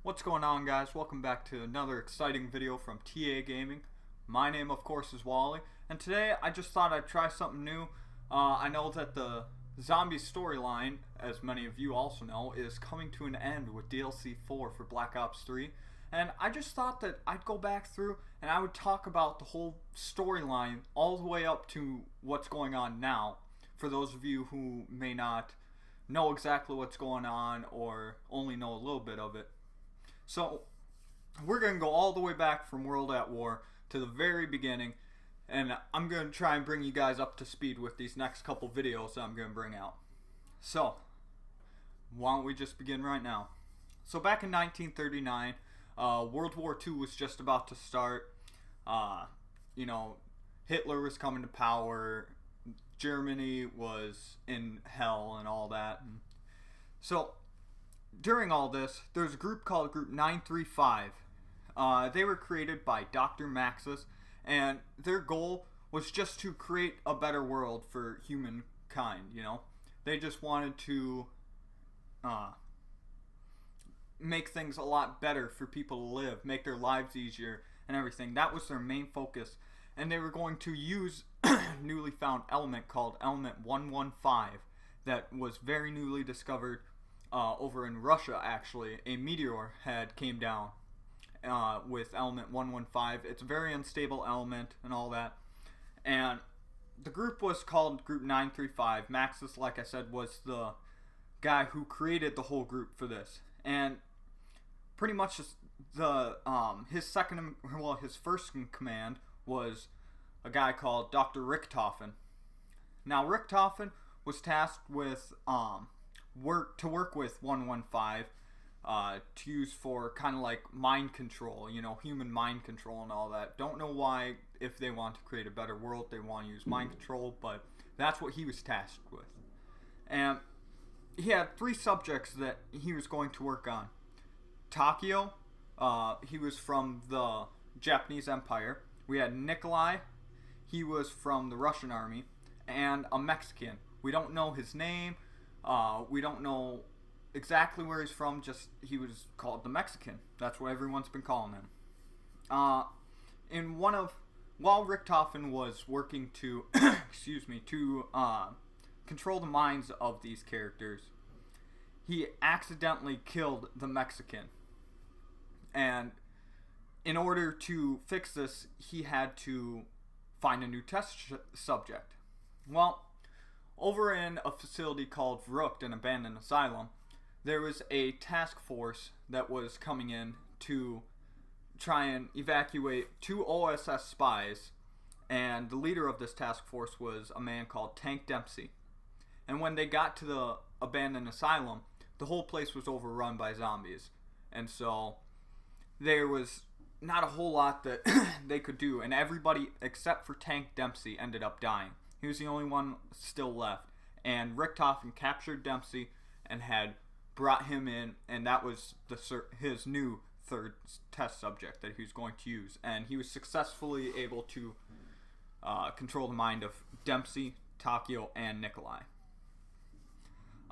What's going on, guys? Welcome back to another exciting video from TA Gaming. My name, of course, is Wally, and today I just thought I'd try something new. I know that the zombie storyline, as many of you also know, is coming to an end with DLC 4 for Black Ops 3, and I just thought that I'd go back through and I would talk about the whole storyline all the way up to what's going on now, for those of you who may not know exactly what's going on or only know a little bit of it. So, we're going to go all the way back from World at War to the very beginning, and I'm going to try and bring you guys up to speed with these next couple videos that I'm going to bring out. So, why don't we just begin right now? So, back in 1939, World War II was just about to start. Hitler was coming to power, Germany was in hell and all that. So, during all this, there's a group called Group 935. They were created by Dr. Maxis, and their goal was just to create a better world for humankind, They just wanted to make things a lot better for people to live, make their lives easier and everything. That was their main focus. And they were going to use a newly found element called Element 115 that was very newly discovered over in Russia. Actually, a meteor came down with Element 115. It's a very unstable element and all that. And the group was called Group 935. Maxis, like I said, was the guy who created the whole group for this. And pretty much his first in command was a guy called Dr. Richtofen. Now, Richtofen was tasked with to work with 115 to use for kind of like mind control, human mind control and all that. Don't know why, if they want to create a better world, they want to use mind control, but that's what he was tasked with. And he had 3 subjects that he was going to work on. Takio, he was from the Japanese Empire. We had Nikolai, he was from the Russian army, and a Mexican. We don't know his name, we don't know exactly where he's from, just he was called the Mexican. That's what everyone's been calling him. While Richtofen was working to, control the minds of these characters, he accidentally killed the Mexican. And in order to fix this, he had to find a new test subject. Well, over in a facility called Vrucht, an abandoned asylum, there was a task force that was coming in to try and evacuate 2 OSS spies, and the leader of this task force was a man called Tank Dempsey. And when they got to the abandoned asylum, the whole place was overrun by zombies, and so there was not a whole lot that they could do, and everybody except for Tank Dempsey ended up dying. He was the only one still left, and Richtofen captured Dempsey and had brought him in, and that was his new 3rd test subject that he was going to use, and he was successfully able to control the mind of Dempsey, Takio, and Nikolai.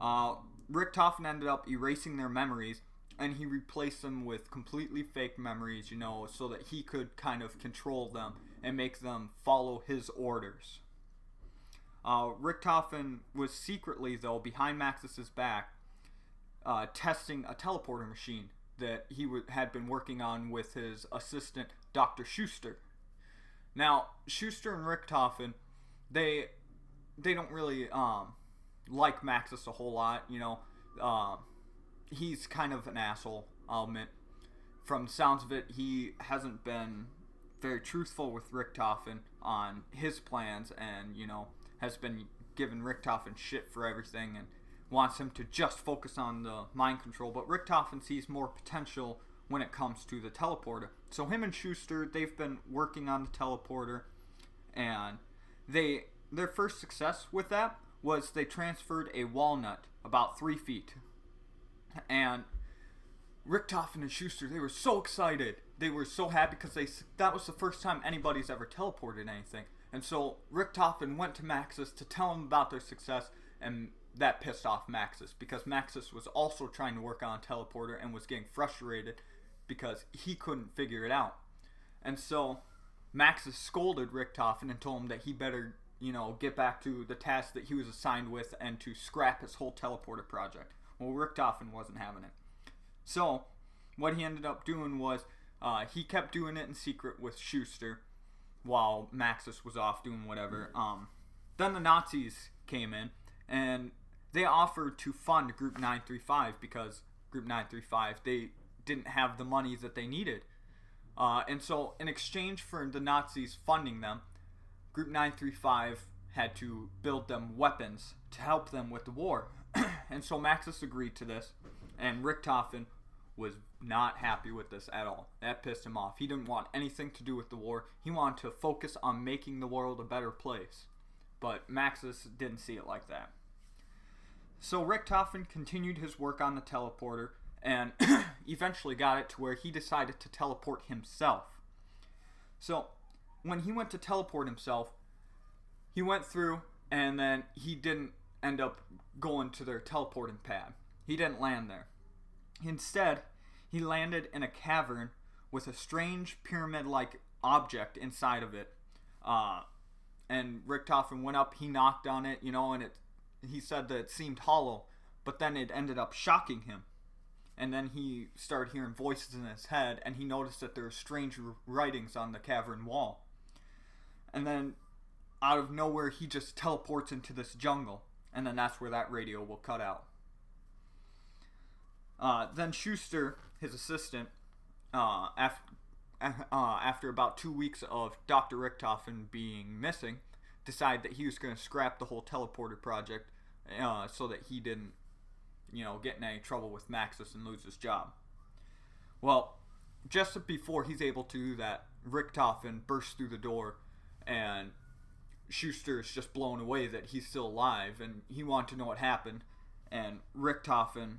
Richtofen ended up erasing their memories, and he replaced them with completely fake memories, so that he could kind of control them and make them follow his orders. Richtofen was secretly, though, behind Maxis's back, testing a teleporter machine that he had been working on with his assistant, Dr. Schuster. Now, Schuster and Richtofen, they don't really like Maxis a whole lot, He's kind of an asshole, I'll admit. From the sounds of it, he hasn't been very truthful with Richtofen on his plans, and, has been giving Richtofen shit for everything and wants him to just focus on the mind control. But Richtofen sees more potential when it comes to the teleporter. So him and Schuster, they've been working on the teleporter, and their first success with that was they transferred a walnut about 3 feet. And Richtofen and Schuster, they were so excited. They were so happy because that was the first time anybody's ever teleported anything. And so Richtofen went to Maxis to tell him about their success, and that pissed off Maxis, because Maxis was also trying to work on a teleporter and was getting frustrated because he couldn't figure it out. And so Maxis scolded Richtofen and told him that he better, get back to the task that he was assigned with and to scrap his whole teleporter project. Well, Richtofen wasn't having it. So what he ended up doing was he kept doing it in secret with Schuster while Maxis was off doing whatever. Then the Nazis came in and they offered to fund Group 935 because Group 935, they didn't have the money that they needed. And so in exchange for the Nazis funding them, Group 935 had to build them weapons to help them with the war. And so Maxis agreed to this, and Richtofen was not happy with this at all. That pissed him off. He didn't want anything to do with the war. He wanted to focus on making the world a better place. But Maxis didn't see it like that. So Richtofen continued his work on the teleporter and eventually got it to where he decided to teleport himself. So when he went to teleport himself, he went through and then he didn't end up going to their teleporting pad. He didn't land there. Instead, he landed in a cavern with a strange pyramid-like object inside of it. And Richtofen went up, he knocked on it, and he said that it seemed hollow, but then it ended up shocking him. And then he started hearing voices in his head, and he noticed that there were strange writings on the cavern wall. And then, out of nowhere, he just teleports into this jungle, and then that's where that radio will cut out. Then Schuster, his assistant, after about 2 weeks of Dr. Richtofen being missing, decided that he was going to scrap the whole teleporter project so that he didn't, get in any trouble with Maxis and lose his job. Well, just before he's able to do that, Richtofen bursts through the door, and Schuster is just blown away that he's still alive, and he wanted to know what happened, and Richtofen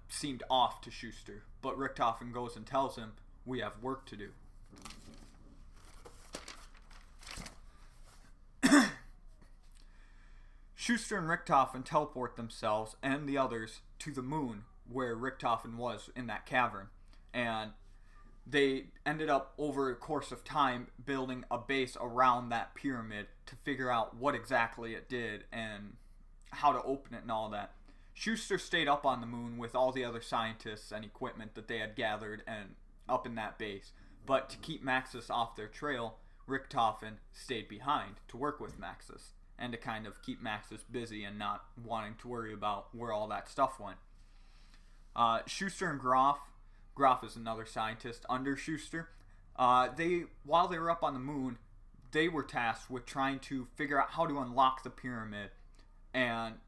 seemed off to Schuster, but Richtofen goes and tells him, "We have work to do." Schuster and Richtofen teleport themselves and the others to the moon where Richtofen was in that cavern, and they ended up over a course of time building a base around that pyramid to figure out what exactly it did and how to open it and all that. Schuster stayed up on the moon with all the other scientists and equipment that they had gathered and up in that base. But to keep Maxis off their trail, Richtofen stayed behind to work with Maxis and to kind of keep Maxis busy and not wanting to worry about where all that stuff went. Schuster and Groff is another scientist under Schuster. While they were up on the moon, they were tasked with trying to figure out how to unlock the pyramid, and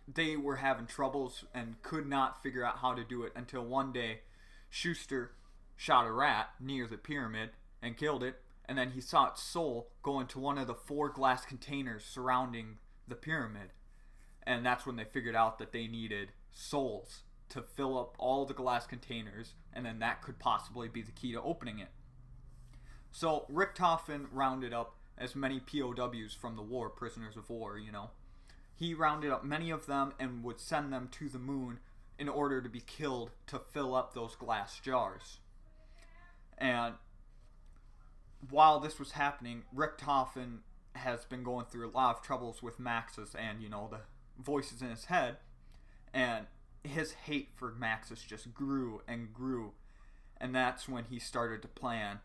they were having troubles and could not figure out how to do it until one day Schuster shot a rat near the pyramid and killed it, and then he saw its soul go into one of the 4 glass containers surrounding the pyramid, and that's when they figured out that they needed souls to fill up all the glass containers, and then that could possibly be the key to opening it. So Richtofen rounded up as many POWs from the war, prisoners of war, He rounded up many of them and would send them to the moon in order to be killed to fill up those glass jars. And while this was happening, Richtofen has been going through a lot of troubles with Maxis and, the voices in his head, and his hate for Maxis just grew and grew, and that's when he started to plan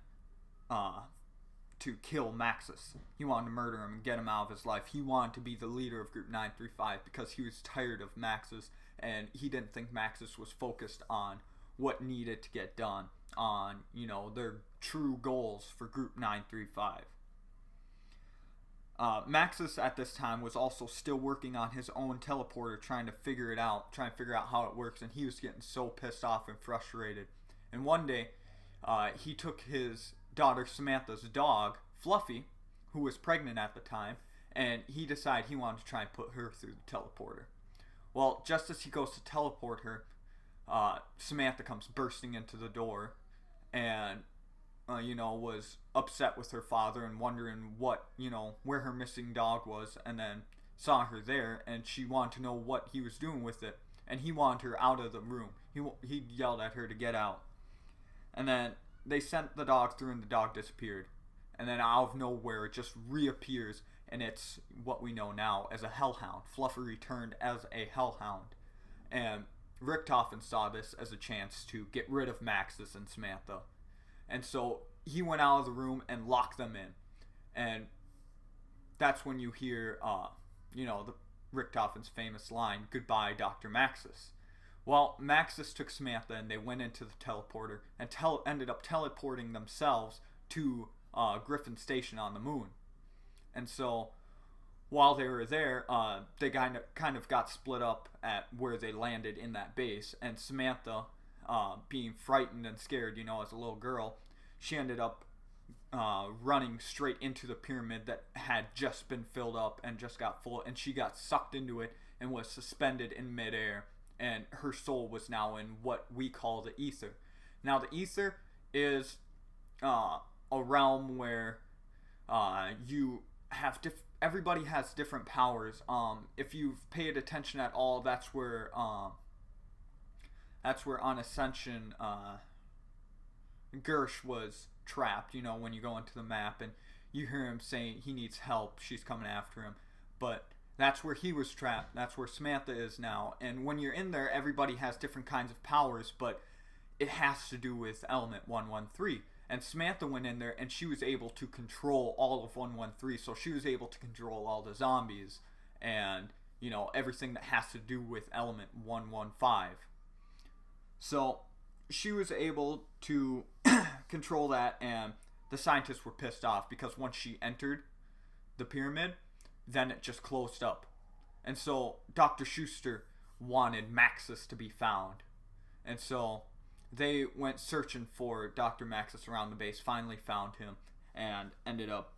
to kill Maxis. He wanted to murder him and get him out of his life. He wanted to be the leader of Group 935 because he was tired of Maxis, and he didn't think Maxis was focused on what needed to get done, on, their true goals for Group 935. Maxis at this time was also still working on his own teleporter, trying to figure out how it works, and he was getting so pissed off and frustrated. And one day, he took his daughter Samantha's dog, Fluffy, who was pregnant at the time, and he decided he wanted to try and put her through the teleporter. Well, just as he goes to teleport her, Samantha comes bursting into the door, and was upset with her father and wondering what, where her missing dog was, and then saw her there, and she wanted to know what he was doing with it, and he wanted her out of the room. He yelled at her to get out, and then they sent the dog through, and the dog disappeared. And then out of nowhere, it just reappears, and it's what we know now as a hellhound. Fluffer returned as a hellhound, and Richtofen saw this as a chance to get rid of Maxis and Samantha, and so he went out of the room and locked them in, and that's when you hear, the Richtofen's famous line, "Goodbye, Dr. Maxis." Well, Maxis took Samantha and they went into the teleporter and ended up teleporting themselves to Griffin Station on the moon. And so while they were there, they kind of got split up at where they landed in that base. And Samantha, being frightened and scared, as a little girl, she ended up running straight into the pyramid that had just been filled up and just got full, and she got sucked into it and was suspended in midair, and her soul was now in what we call the ether. Now the ether is a realm where you have everybody has different powers. If you've paid attention at all, that's where on Ascension Gersh was trapped, when you go into the map and you hear him saying he needs help, she's coming after him. But that's where he was trapped. That's where Samantha is now. And when you're in there, everybody has different kinds of powers, but it has to do with element 113. And Samantha went in there and she was able to control all of 113. So she was able to control all the zombies and, everything that has to do with element 115. So she was able to control that, and the scientists were pissed off because once she entered the pyramid, then it just closed up. And so Dr. Schuster wanted Maxis to be found. And so they went searching for Dr. Maxis around the base, finally found him, and ended up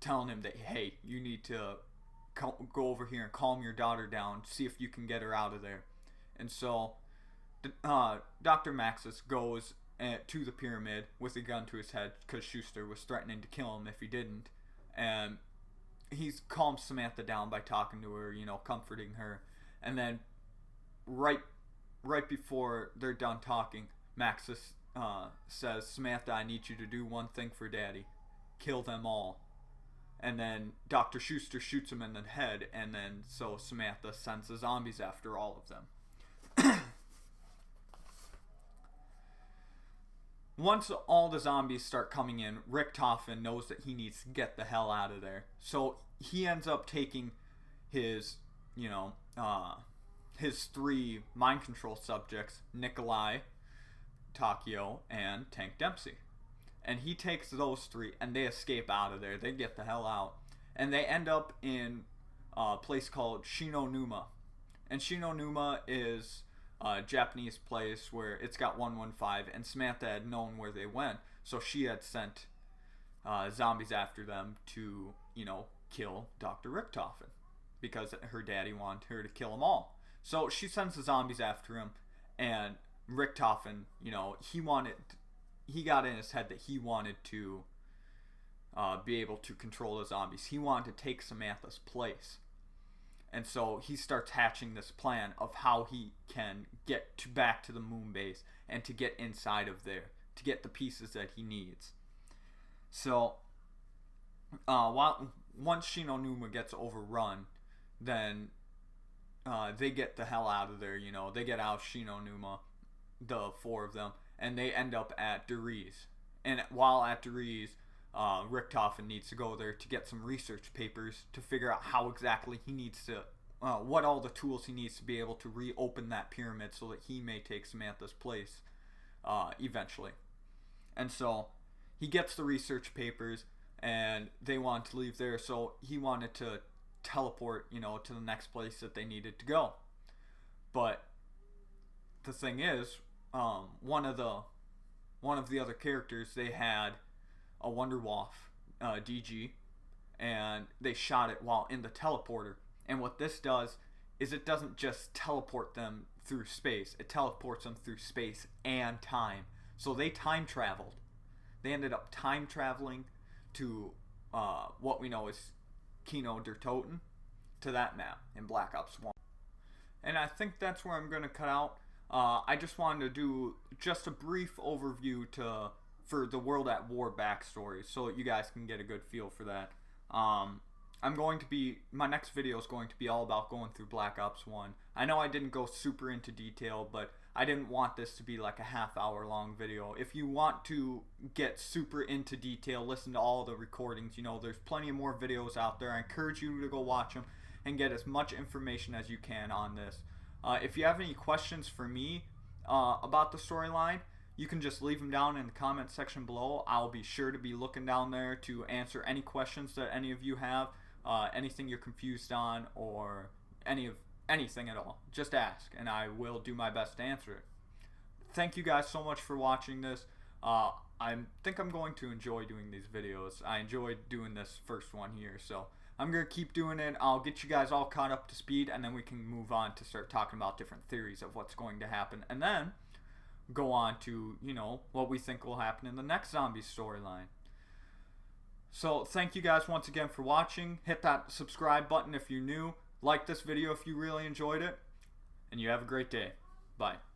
telling him that, hey, you need to go over here and calm your daughter down, see if you can get her out of there. And so Dr. Maxis goes to the pyramid with a gun to his head because Schuster was threatening to kill him if he didn't. And he's calmed Samantha down by talking to her, comforting her. And then right before they're done talking, Maxis says, Samantha, I need you to do one thing for Daddy. Kill them all. And then Dr. Schuster shoots him in the head, and then so Samantha sends the zombies after all of them. Once all the zombies start coming in, Richtofen knows that he needs to get the hell out of there. So he ends up taking his, his 3 mind control subjects, Nikolai, Takio, and Tank Dempsey. And he takes those 3, and they escape out of there. They get the hell out. And they end up in a place called Shinonuma. And Shinonuma is a Japanese place where it's got 115, and Samantha had known where they went, so she had sent zombies after them to, kill Dr. Richtofen, because her daddy wanted her to kill them all. So she sends the zombies after him, and Richtofen, he got in his head that he wanted to be able to control the zombies. He wanted to take Samantha's place. And so he starts hatching this plan of how he can get back to the moon base and to get inside of there, to get the pieces that he needs. So once Shinonuma gets overrun, then they get the hell out of there. They get out of Shinonuma, the 4 of them, and they end up at Deriz. And while at Deriz, Richtofen needs to go there to get some research papers to figure out how exactly he needs to, what all the tools he needs to be able to reopen that pyramid so that he may take Samantha's place eventually. And so he gets the research papers, and they want to leave there, so he wanted to teleport, to the next place that they needed to go. But the thing is, one of the other characters, they had a Wonderwolf DG, and they shot it while in the teleporter. And what this does is it doesn't just teleport them through space, it teleports them through space and time. So they time traveled. They ended up time traveling to what we know as Kino der Toten, to that map in Black Ops 1. And I think that's where I'm going to cut out. I just wanted to do just a brief overview for the World at War backstory, so you guys can get a good feel for that. My next video is going to be all about going through Black Ops 1. I know I didn't go super into detail, but I didn't want this to be like a half-hour long video. If you want to get super into detail, listen to all the recordings. You know, there's plenty of more videos out there. I encourage you to go watch them and get as much information as you can on this. If you have any questions for me about the storyline, you can just leave them down in the comment section below. I'll be sure to be looking down there to answer any questions that any of you have, anything you're confused on, or anything at all. Just ask, and I will do my best to answer it. Thank you guys so much for watching this. I think I'm going to enjoy doing these videos. I enjoyed doing this first one here, so I'm going to keep doing it. I'll get you guys all caught up to speed, and then we can move on to start talking about different theories of what's going to happen, and then go on to, you know, what we think will happen in the next zombie storyline. So thank you guys once again for watching. Hit that subscribe button if you're new. Like this video if you really enjoyed it. And you have a great day. Bye.